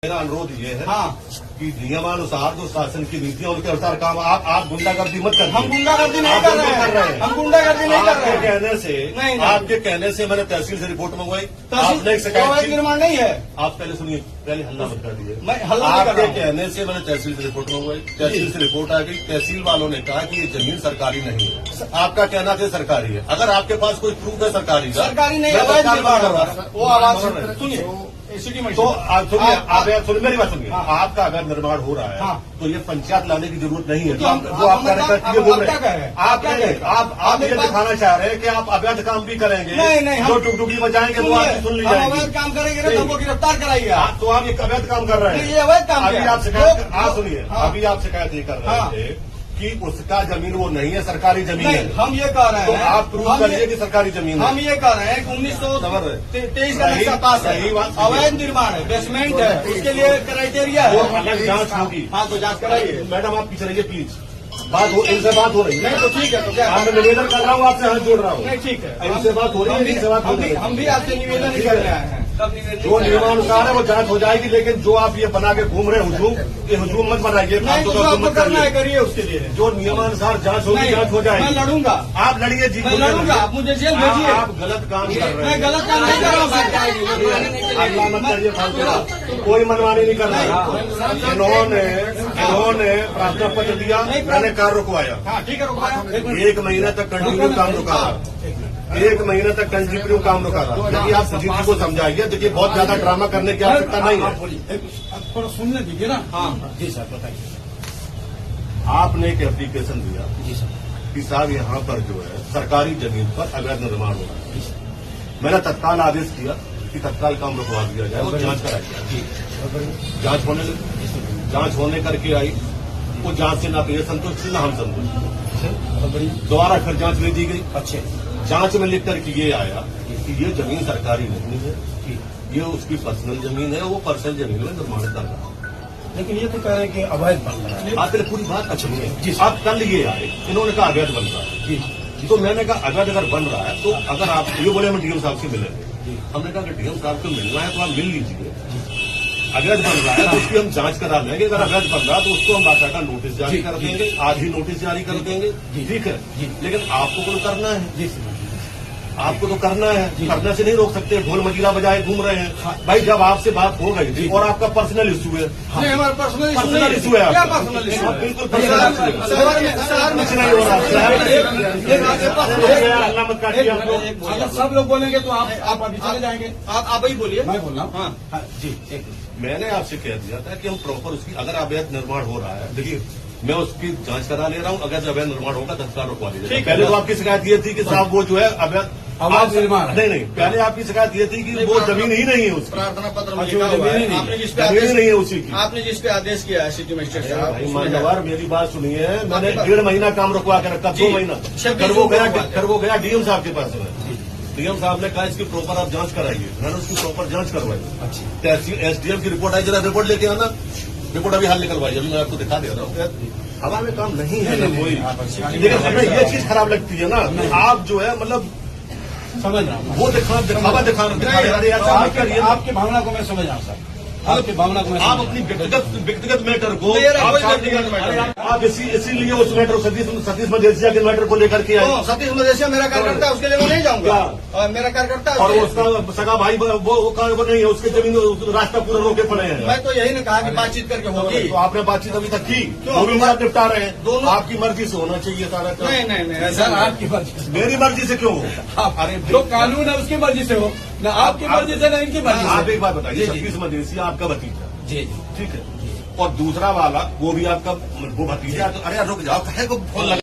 मेरा अनुरोध ये है कि नियमानुसार जो शासन की नीतियां उनके अनुसार काम आप गुंडागर्दी मत करिए। हम गुंडागर्दी नहीं कर रहे हैं। हम गुंडागर्दी नहीं कर रहे हैं। आपके कहने से मैंने तहसील से रिपोर्ट मंगवाई। आपने एक शिकायत निर्माण नहीं है। आप पहले सुनिए, पहले हल्ला मत कर दीजिए। मैं हल्ला नहीं कर रहा हूं। आपके कहने से मैंने तहसील से रिपोर्ट मंगवाई। तहसील से रिपोर्ट आ गई। तहसील वालों ने कहा कि ये जमीन सरकारी नहीं है। आपका कहना है सरकारी है। अगर आपके पास कोई प्रूफ है सरकारी का, सरकारी नहीं है, वो आवाज सुनिए सिटी में। तो सुनिए, आप सुनिए मेरी बात सुनिए। आपका अगर निर्माण हो रहा है तो ये पंचायत लाने की जरूरत नहीं है। वो आप कार्यकर्ता बोल रहे हैं। आप ये दिखाना चाह रहे हैं कि आप अवैध काम भी करेंगे। नहीं, जो टुकटुकी बजाएंगे वो आपकी सुन ली जाएगी। अवैध काम करेंगे ना तो हमको गिरफ्तार कराइए। तो आप ये अवैध काम कर रहे हैं। ये अवैध काम अभी आप शिकायत, आप सुनिए, अभी आप शिकायत ये कर रहे थे कि उसका जमीन वो नहीं है, सरकारी जमीन है। हम ये कह रहे हैं, तो आप प्रूव करिए कि सरकारी जमीन है। हम ये कह रहे हैं कि 1923 का नक्शा पास है, अवैध निर्माण है, बेसमेंट है, उसके लिए क्राइटेरिया है। वो अलग जांच होगी। हाँ तो जांच कराइए। मैडम आप पीछे रहिए प्लीज। इनसे बात हो रही है। नहीं तो ठीक है, तो क्या मैं निवेदन कर रहा हूँ, आपसे हाथ जोड़ रहा हूँ। नहीं ठीक है, इनसे बात हो रही है, इनसे बात हो रही है। हम भी आपसे निवेदन ही करने आए हैं। जो नियमानुसार है वो जांच हो जाएगी, लेकिन जो आप ये बना के घूम रहे हुजूम, ये हुजूम मत बनाइए। आपको करना है करिए, उसके लिए जो नियमानुसार जांच होगी, जांच हो जाएगी। मैं लड़ूंगा, आप लड़िए जी, मैं लड़ूंगा। आप मुझे जेल भेजिए। आप गलत काम कर रहे हैं। मैं गलत काम नहीं कर रहा हूँ। अल्लाह मत करिए फालतू, कोई मनमानी नहीं कर रहा। इन्होंने प्रार्थना पत्र दिया, मैंने कार रुकवाया। हाँ ठीक है, रुकवाया। 1 महीना तक कंटिन्यू काम रुका रहा। 1 महीने तक कंटिन्यू काम रुका रहा। देखिए आप सुजीत जी को समझाइए। देखिए बहुत ज्यादा ड्रामा करने की आवश्यकता नहीं है। थोड़ा सुनने दीजिए ना। हाँ जी सर, बताइए। आपने एक एप्लीकेशन दिया जी सर कि साहब यहाँ पर जो है सरकारी जमीन पर अवैध निर्माण हो रहा है। मैंने तत्काल आदेश किया कि तत्काल काम रुकवा दिया जाए और जांच कराई जाए। जांच होने करके आई। वो जांच से ना तो ये संतुष्ट थी ना हम संतुष्ट। दोबारा फिर जांच ले दी गई। अच्छे जांच में लिख करके ये आया कि ये जमीन सरकारी नहीं है, ये उसकी पर्सनल जमीन है, वो पर्सनल जमीन में निर्माण कर रहा है। लेकिन ये तो कह रहे हैं कि अवैध बन रहा है। आप पूरी बात अच्छी नहीं है। अब कल ये आए, इन्होंने कहा अवैध बन रहा है जी। तो मैंने कहा अवैध अगर बन रहा है तो अगर आप ये बोले हम डीएम साहब से मिलेंगे। हमने कहा कि डीएम साहब को मिलना है तो आप मिल लीजिए। अवैध बन रहा है तो उसकी हम जांच करा लेंगे। अगर अवैध बन रहा है तो उसको हम बाकायदा नोटिस जारी कर देंगे, आज ही नोटिस जारी कर देंगे। ठीक है, लेकिन आपको तो करना है। आपको तो करना है, करने से नहीं रोक सकते। ढोल मजीरा बजाए घूम रहे हैं। भाई जब आपसे बात हो गई थी और आपका पर्सनल इशू है। नहीं, हमारा पर्सनल इशू है। क्या पर्सनल इशू? बिल्कुल शहर में नहीं हो रहा। अगर सब लोग बोलेंगे तो आप अभी चले जाएंगे। आप ही बोलिए, मैं बोल रहा हूँ। हाँ जी, मैंने आपसे कह दिया था कि हम प्रॉपर उसकी अगर अवैध निर्माण हो रहा है, देखिए मैं उसकी जांच करा ले रहा हूँ। अगर अवैध निर्माण होगा तत्काल रुकवा लीजिए। पहले तो आपकी शिकायत ये थी कि साहब वो जो है अवैध निर्माण नहीं, पहले आपकी शिकायत ये थी कि वो जमीन ही नहीं है उसकी। प्रार्थना पत्र में लिखा हुआ है। आपने जिस पे जमीन नहीं है उसी की। आपने जिस पे आदेश किया है सिटी मजिस्ट्रेट साहब, मान्यवर मेरी बात सुनिए। मैंने 1.5 महीना काम रुकवा के रखा, 2 महीना फिर वो गया डीएम साहब के पास में। डीएम साहब ने कहा इसकी प्रॉपर आप जांच कराइए। मैंने उसकी प्रॉपर जांच करवाई। तहसील एसडीएम की रिपोर्ट आई, जरा रिपोर्ट लेके आना। रिपोर्ट अभी हाल निकलवाई, अभी मैं आपको दिखा दे रहा हूँ। हवा में काम नहीं है ना कोई। लेकिन हमें ये चीज खराब लगती है ना, आप जो है मतलब समझ रहा हूँ। वो दिखा आपकी भावना को मैं समझ रहा हूँ सर, आपकी भावना को मैं आप अपनी व्यक्तिगत मैटर को आप इसीलिए उस मैटर सतीश मदेसिया के मैटर को लेकर के आए। सतीश मदेसिया मेरा कार्यकर्ता है, उसके लिए मैं नहीं जाऊंगा। मेरा कार्यकर्ता और उसका सगा भाई वो नहीं है, उसके जमीन रास्ता पूरा रोके पड़े हैं। मैं तो यही ने कहा कि बातचीत करके होगी। तो आपने बातचीत अभी तक की, वो भी आप निपटा रहे हैं। दोनों आपकी मर्जी से होना चाहिए सारा। नहीं सर, आपकी मर्जी। मेरी मर्जी से क्यों हो? अरे जो कानून है उसकी मर्जी से हो ना, आपकी मर्जी से ना इनकी मर्जी से। आप एक बात बताइए, सतीश मदेसिया आपका भतीजा जी, ठीक है, और दूसरा वाला वो भी आपका वो भतीजा। तो अरे रुक जाओ, कहे को फोन